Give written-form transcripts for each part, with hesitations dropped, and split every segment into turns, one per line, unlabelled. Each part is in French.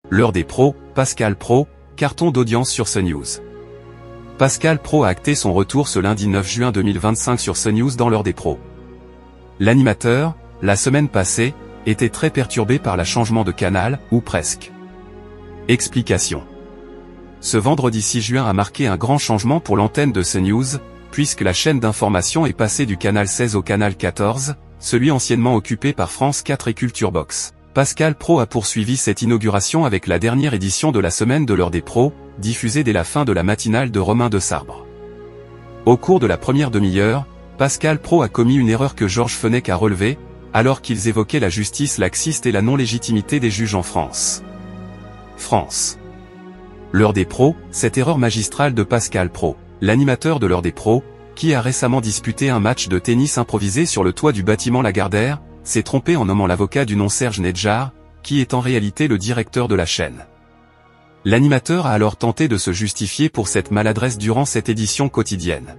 L'heure des pros, Pascal Praud, carton d'audience sur CNews. Pascal Praud a acté son retour ce lundi 9 juin 2025 sur CNews dans l'heure des pros. L'animateur, la semaine passée, était très perturbé par le changement de canal, ou presque. Explication. Ce vendredi 6 juin a marqué un grand changement pour l'antenne de CNews, puisque la chaîne d'information est passée du canal 16 au canal 14, celui anciennement occupé par France 4 et Culture Box. Pascal Praud a poursuivi cette inauguration avec la dernière édition de la semaine de l'heure des pros, diffusée dès la fin de la matinale de Romain Desabre. Au cours de la première demi-heure, Pascal Praud a commis une erreur que Georges Fenech a relevée, alors qu'ils évoquaient la justice laxiste et la non-légitimité des juges en France. L'heure des pros, cette erreur magistrale de Pascal Praud, l'animateur de l'heure des pros, qui a récemment disputé un match de tennis improvisé sur le toit du bâtiment Lagardère, s'est trompé en nommant l'avocat du nom Serge Nedjar, qui est en réalité le directeur de la chaîne. L'animateur a alors tenté de se justifier pour cette maladresse durant cette édition quotidienne.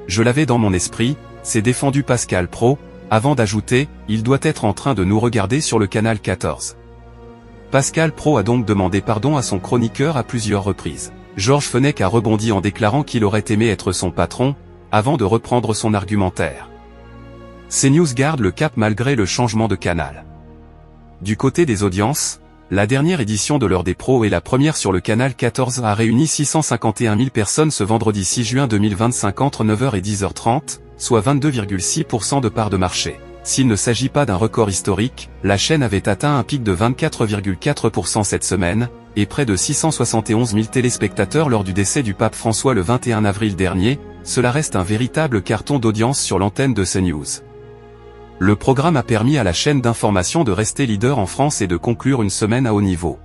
Je l'avais dans mon esprit, s'est défendu Pascal Praud, avant d'ajouter, il doit être en train de nous regarder sur le canal 14. Pascal Praud a donc demandé pardon à son chroniqueur à plusieurs reprises. Georges Fenech a rebondi en déclarant qu'il aurait aimé être son patron, avant de reprendre son argumentaire. CNews garde le cap malgré le changement de canal. Du côté des audiences, la dernière édition de l'heure des pros et la première sur le canal 14 a réuni 651 000 personnes ce vendredi 6 juin 2025 entre 9h et 10h30, soit 22,6% de part de marché. S'il ne s'agit pas d'un record historique, la chaîne avait atteint un pic de 24,4% cette semaine, et près de 671 000 téléspectateurs lors du décès du pape François le 21 avril dernier, cela reste un véritable carton d'audience sur l'antenne de CNews. Le programme a permis à la chaîne d'information de rester leader en France et de conclure une semaine à haut niveau.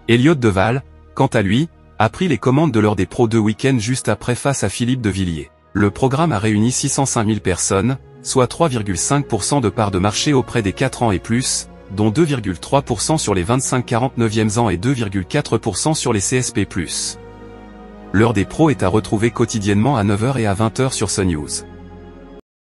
Elliot Deval, quant à lui, a pris les commandes de l'heure des pros de week-end juste après face à Philippe de Villiers. Le programme a réuni 605 000 personnes, soit 3,5% de part de marché auprès des 4 ans et plus, dont 2,3% sur les 25-49e ans et 2,4% sur les CSP+. L'heure des pros est à retrouver quotidiennement à 9h et à 20h sur CNews.